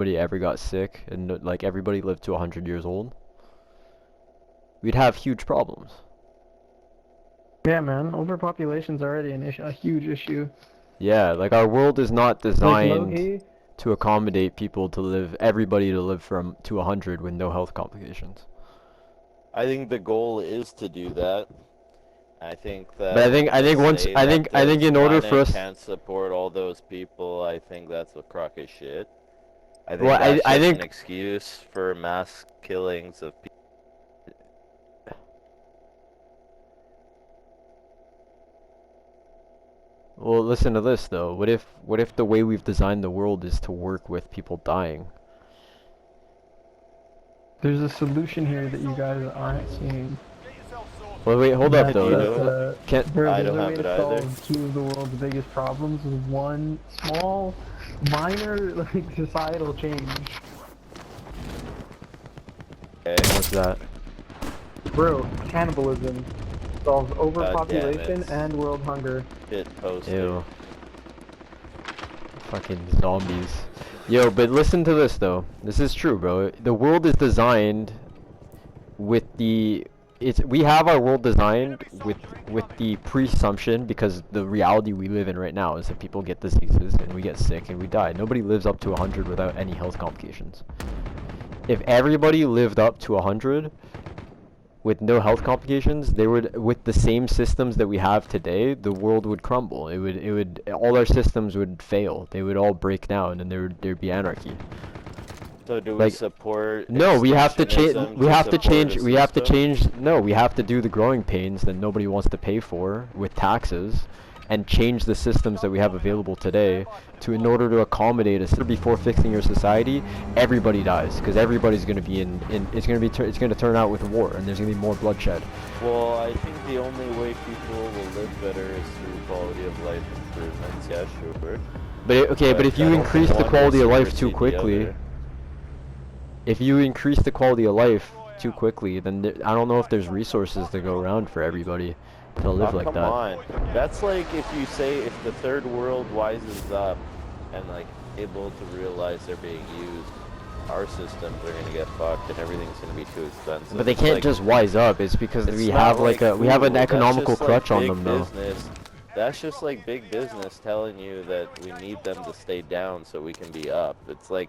nobody ever got sick and like everybody lived to 100 years old, we'd have huge problems. Yeah, man. Overpopulation's already an issue, a huge issue. Yeah, like our world is not Like designed low-key, to accommodate people to live, everybody to live from to 100 with no health complications. I think the goal is to do that. I think that. But I think once, I think in order for us, can't support all those people. I think that's a crock of shit. I think well, that's I just think an excuse for mass killings of people. Well, listen to this though. What if the way we've designed the world is to work with people dying? there's a solution here that you guys aren't seeing. Well, wait, hold up That though. you is, know Can't. bro, I there's don't a have way it to either. solve two of the world's biggest problems with one small, minor, like, societal change. Okay. What's that? Bro, cannibalism solves overpopulation it. and world hunger. Shit posted. Ew. Fucking zombies. Yo, but listen to this though. This is true, bro. The world is designed with the we have our world designed with the presumption, because the reality we live in right now is that people get diseases and we get sick and we die. Nobody lives up to 100 without any health complications. If everybody lived up to 100 with no health complications, they would, with the same systems that we have today, the world would crumble. It would all our systems would fail. They would all break down and there'd be anarchy. So do we support? No, we have to change. extinctionism We have to support a change. We have to system? change. No, we have to do the growing pains that nobody wants to pay for with taxes, and change the systems that we have available today to, in order to accommodate us. Before fixing your society, everybody dies because everybody's going to be it's going to turn out with war, and there's going to be more bloodshed. Well, I think the only way people will live better is through quality of life improvements. Yeah, sure. But if you I don't increase think the one quality will of life too supersede the quickly. other. If you increase the quality of life too quickly, then I don't know if there's resources to go around for everybody to live like Come that. on. That's like if you say if the third world wises up and like able to realize they're being used, our systems are gonna get fucked and everything's gonna be too expensive. But they can't like, just wise up. It's because it's we not have like like we have an food. That's economical just like crutch on big them though. business. That's just like big business telling you that we need them to stay down so we can be up. It's like,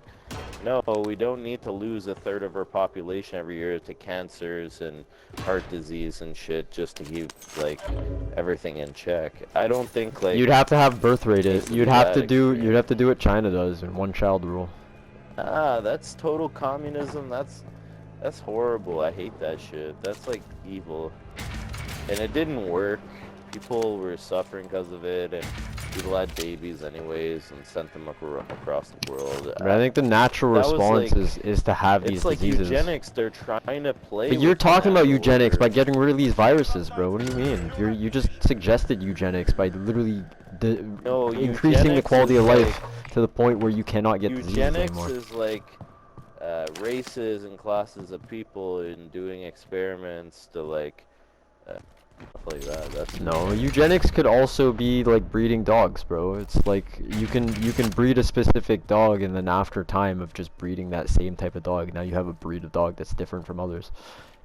no, we don't need to lose a third of our population every year to cancers and heart disease and shit just to keep like everything in check. I don't think like You'd have to have birth rate. You'd have to do. extreme. You'd have to do what China does in one child rule. That's total communism. That's horrible. I hate that shit. That's like evil. And it didn't work. People were suffering because of it, and people had babies anyways and sent them across the world. But I think the natural that was response like- is to have these It's like diseases. eugenics. They're trying to play. But you're with the talking about natural eugenics by order. getting rid of these viruses, bro. What do you mean? You just suggested eugenics by literally No, increasing the eugenics quality is of life like- to the point where you cannot get diseases Eugenics anymore. is like races and classes of people and doing experiments to like stuff like that. That's No, eugenics could also be like breeding dogs, bro. It's like you can breed a specific dog, and then after time of just breeding that same type of dog, now you have a breed of dog that's different from others.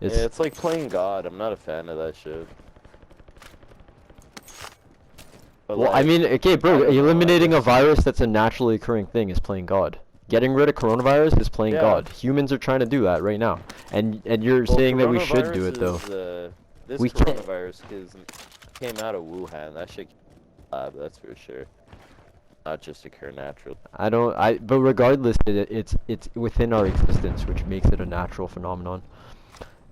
yeah, it's like playing God. I'm not a fan of that shit. But Well, I like, mean, okay, I bro, don't know, I eliminating a guess- virus that's a naturally occurring thing is playing God. Getting rid of coronavirus is playing Yeah. God. Humans are trying to do that right now, and you're well, saying that we should do coronavirus it though. is, this We can't- coronavirus came out of Wuhan. That shit, that's for sure. Not just occur naturally. But regardless, it's within our existence, which makes it a natural phenomenon.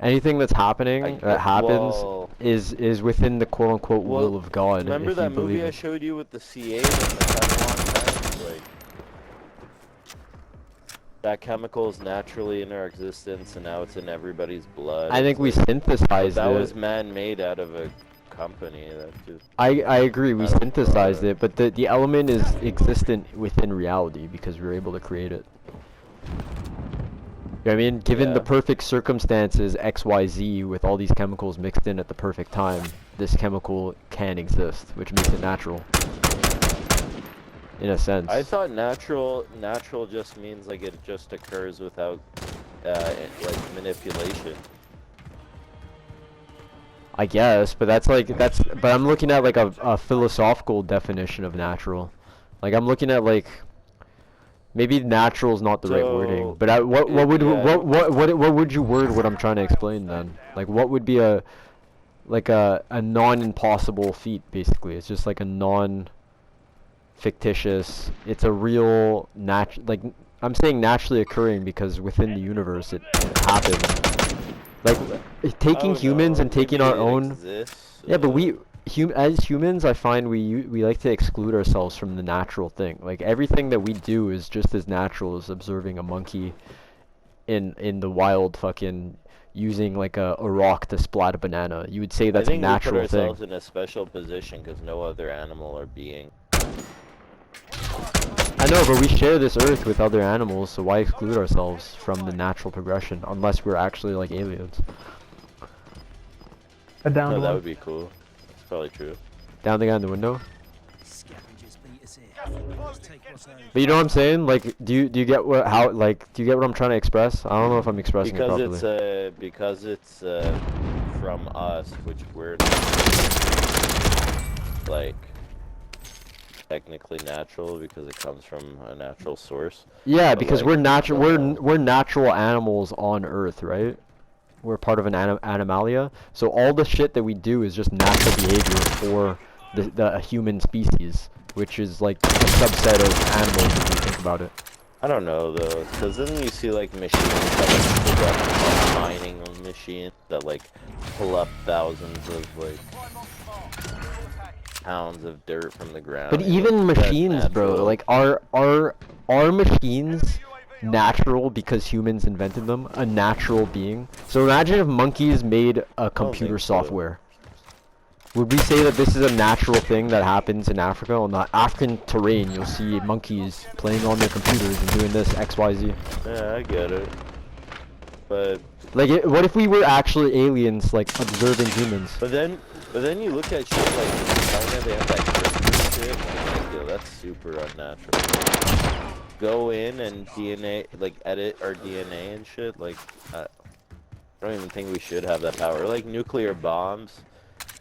Anything that's happening, that happens, well, is within the quote-unquote well, will of God. remember if you that believe movie I it. showed you with the CA and the Taiwan like that chemical is naturally in our existence and now it's in everybody's blood. I think It's we like, synthesized that it. was man-made out of a company that just I agree, we I don't synthesized know. it, but the element is existent within reality because we were able to create it. You know what I mean? Given the Yeah. perfect circumstances XYZ with all these chemicals mixed in at the perfect time, this chemical can exist, which makes it natural. in a sense. I thought natural just means like it just occurs without like manipulation. I guess, but but I'm looking at like a philosophical definition of natural. Like I'm looking at like maybe natural is not the right wording, So, but what would yeah. what would you word what I'm trying to explain then? Like what would be a non-impossible feat basically? It's just like a non-fictitious. It's a real like I'm saying naturally occurring because within the universe it happens. Like taking Oh, humans no, and taking maybe our it own. exists, Yeah, but as humans, I find we like to exclude ourselves from the natural thing. Like everything that we do is just as natural as observing a monkey in the wild, fucking using like a rock to splat a banana. You would say I that's a think we put natural thing. ourselves in a special position because no other animal or being. I know, but we share this earth with other animals, so why exclude ourselves from the natural progression unless we're actually like aliens? A down No, that one. would be cool. That's probably true. Down the guy in the window. Scavengers beat us here. Let's take what's owed. But you know what I'm saying? Like, do you get what do you get what I'm trying to express? I don't know if I'm expressing it properly. Because it's from us, which we're like technically natural because it comes from a natural source. Yeah, But, because like, we're natural. We're natural animals on Earth, right? We're part of an animalia. So all the shit that we do is just natural behavior for the human species, which is like a subset of animals if you think about it. I don't know though, because then you see like machines that like mining machines that like pull up thousands of like pounds of dirt from the ground. But and, even like, that's machines, bro, natural. like are machines natural because humans invented them? A natural being? So imagine if monkeys made a computer think so. software. Would we say that this is a natural thing that happens in Africa? On the African terrain, you'll see monkeys playing on their computers and doing this XYZ. Yeah, I get it. But Like, what if we were actually aliens, like observing humans? but then you look at shit like in China, they have that CRISPR shit. And I'm like, yo, that's super unnatural. Go in and DNA, like edit our DNA and shit. Like, I don't even think we should have that power. Like nuclear bombs.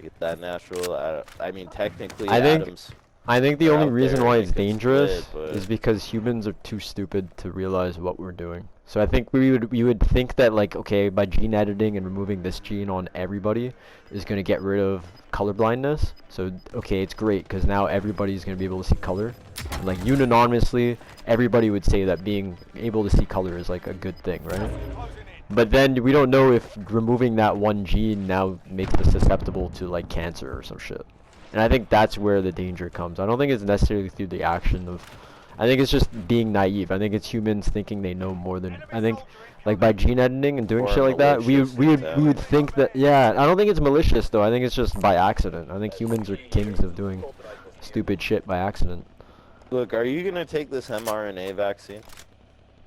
Get that natural. I mean, technically, I think- atoms. I think the They're only out reason there why and it's it could dangerous split, but- is because humans are too stupid to realize what we're doing. So I think we would think that like, okay, by gene editing and removing this gene on everybody is gonna get rid of color blindness. So okay, it's great because now everybody's gonna be able to see color. And, like unanimously, everybody would say that being able to see color is like a good thing, right? But then we don't know if removing that one gene now makes us susceptible to like cancer or some shit. And I think that's where the danger comes. I don't think it's necessarily through the action of... I think it's just being naive. I think it's humans thinking they know more than... I think, like, by gene editing and doing Or shit like that, we malicious would think that... Yeah, I don't think it's malicious, though. I think it's just by accident. I think humans are kings of doing stupid shit by accident. Look, are you gonna take this mRNA vaccine?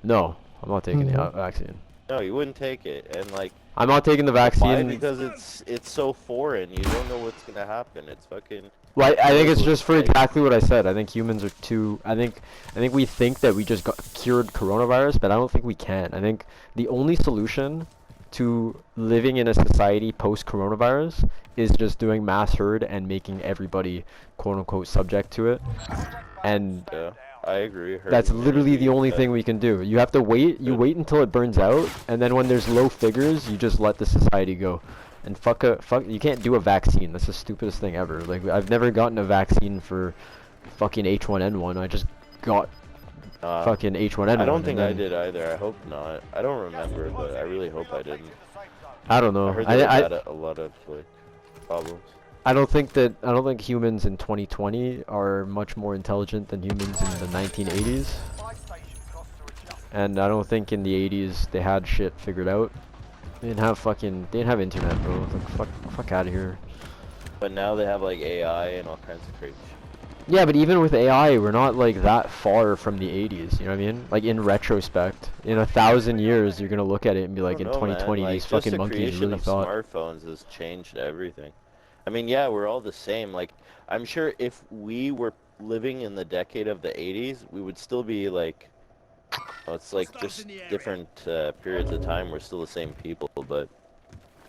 No, I'm not taking the Mhm. vaccine. No, you wouldn't take it, and like. I'm not taking the Why? vaccine... Because it's so foreign. You don't know what's gonna happen. It's fucking. Well, I think it's Like, just for exactly what I said. I think humans are too... I think we think that we just got cured coronavirus, but I don't think we can. I think the only solution to living in a society post-coronavirus is just doing mass herd and making everybody, quote-unquote, subject to it. And Yeah, I agree. that's herd literally the immunity, only but- thing we can do. You have to wait. You wait until it burns out, and then when there's low figures, you just let the society go. And fuck, you can't do a vaccine. That's the stupidest thing ever. Like, I've never gotten a vaccine for fucking H1N1. I just got fucking H1N1. I don't think I and then- did either. I hope not. I don't remember, but I really hope I didn't. I don't know. I heard they had a lot of like problems. I don't think humans in 2020 are much more intelligent than humans in the 1980s. And I don't think in the 80s they had shit figured out. They didn't have internet, bro. Like, fuck out of here. But now they have like AI and all kinds of crazy shit. Yeah, but even with AI, we're not like that far from the 80s. You know what I mean? Like in retrospect, in 1,000 years, you're gonna look at it and be like, I in don't know, 2020, man. these Like, fucking just the monkeys creation really of thought. smartphones has changed everything. I mean, yeah, we're all the same. Like, I'm sure if we were living in the decade of the 80s, we would still be like, well, it's like just different periods of time. We're still the same people, but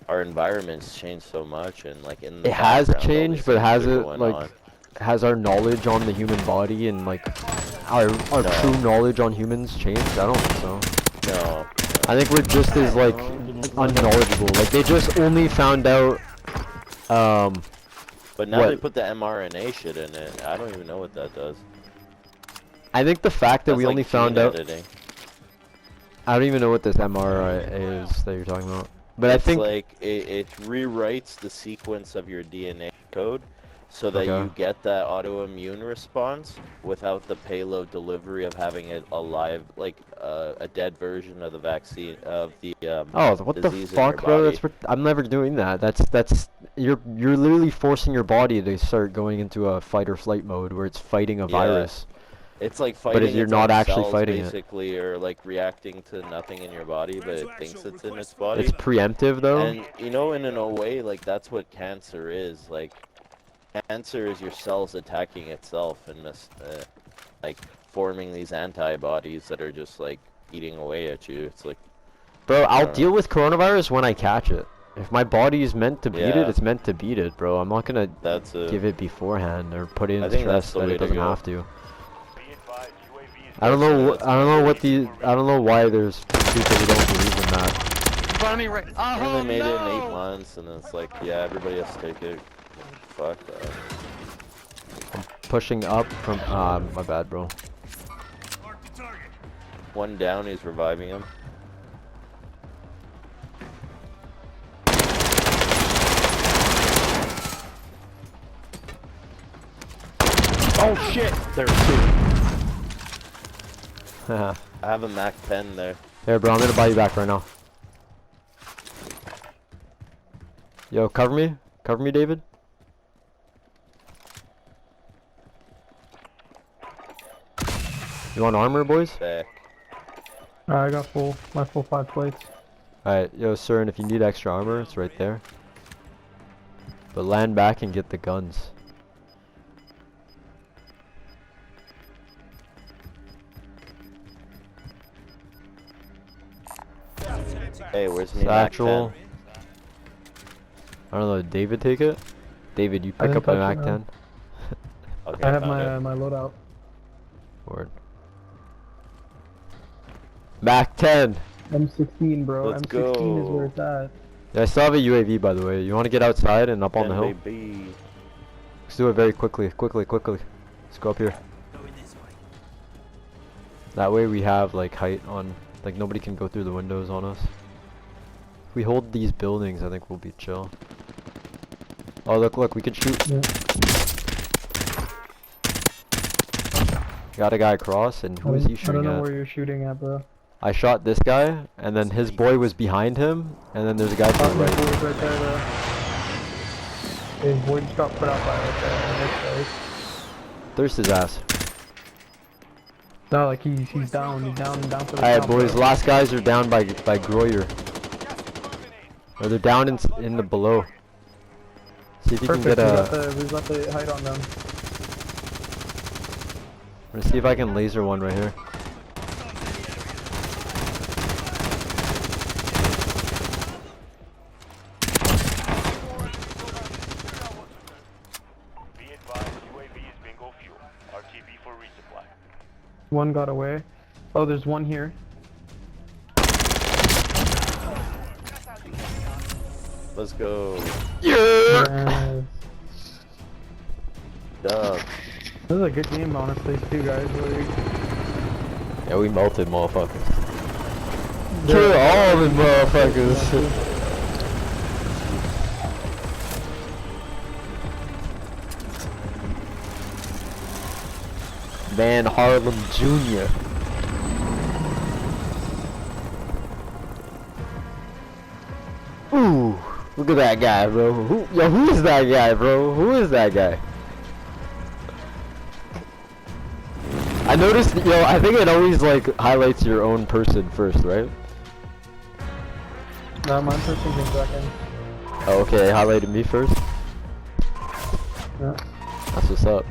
our environment's changed so much, and like in the It has background, all changed, these but things has are it going like on. has our knowledge on the human body and like our No. true knowledge on humans changed? I don't think so. No. I think we're just as like unknowledgeable. Like they just only found out. But now What? they put the mRNA shit in it. I don't even know what that does. I think the fact that That's we like only gene found out. editing. I don't even know what this MRI is that you're talking about. But It's I think like it rewrites the sequence of your DNA code so that Okay. you get that autoimmune response without the payload delivery of having it alive, like a dead version of the vaccine of the oh, what the disease in your fuck, bro? body. I'm never doing that. That's you're literally forcing your body to start going into a fight or flight mode where it's fighting a Yeah. virus. It's like But fighting you're its not own actually cells, fighting it. basically, or like reacting to nothing in your body, but it thinks it's in its body. It's preemptive though. And you know, in a way, like that's what cancer is. Like, cancer is your cells attacking itself and this, like forming these antibodies that are just like eating away at you. It's like, Bro, I'll don't deal know. with coronavirus when I catch it. If my body is meant to beat it, Yeah. it's meant to beat it, bro. I'm not gonna that's a. give it beforehand or put it I in think that's stress the that way it to doesn't go. have to. I don't know. That's I don't know what the- the. I don't know why there's people who don't believe in that. In front of me, right? And Oh, they made it in 8 no! months, and it's like, yeah, everybody has to take it. Fuck that. Pushing up from. My bad, bro. One down, he's reviving him. Oh shit! There's two. I have a Mac 10 there. Here, bro. I'm gonna buy you back right now. Yo, cover me. Cover me, David. You want armor, boys? Back. I got my full 5 plates. Alright, yo, sir, and if you need extra armor, it's right there. But land back and get the guns. Hey, where's me Mac 10? Satchel. I don't know, did David take it? David, you I pick didn't up a touch Mac it, no. 10? Okay, I have found my it. loadout. Word. Mac 10! M16, bro. Let's M16 is go. where it's at. Yeah, I still have a UAV, by the way. You want to get outside and up on the 10 hill? baby. Let's do it very quickly, quickly. Let's go up here. Going this way. That way we have, like, height on... Like, nobody can go through the windows on us. If we hold these buildings, I think we'll be chill. Oh, look, we can shoot. Yeah. Got a guy across, and who is he I don't shooting know at? where you're shooting at, bro. I shot this guy, and then his boy was behind him, and then there's a guy to Oh, the his right. boy's right there, though. His boy just got put out by right there on this side. Thirst his ass. No, like he's down for the Alright, count, boys, bro. last guys are down by Groyer. Or they're down in the below. See if you can Perfect, get we got the height on them. I'm gonna see if I can laser one right here. Be advised, UAV is bingo fuel. RTB for resupply. One got away. Oh, there's one here. Let's go. Yeah! Dub. This is a good game, honestly, too, guys. Like, Yeah, we melted, motherfuckers. Kill all the motherfuckers. Van Harlem Jr. Ooh, look at that guy, bro. Who is that guy, bro? Who is that guy? I noticed, I think it always, like, highlights your own person first, right? no, my person's in second. Oh, okay, it highlighted me first? Yeah. That's what's up.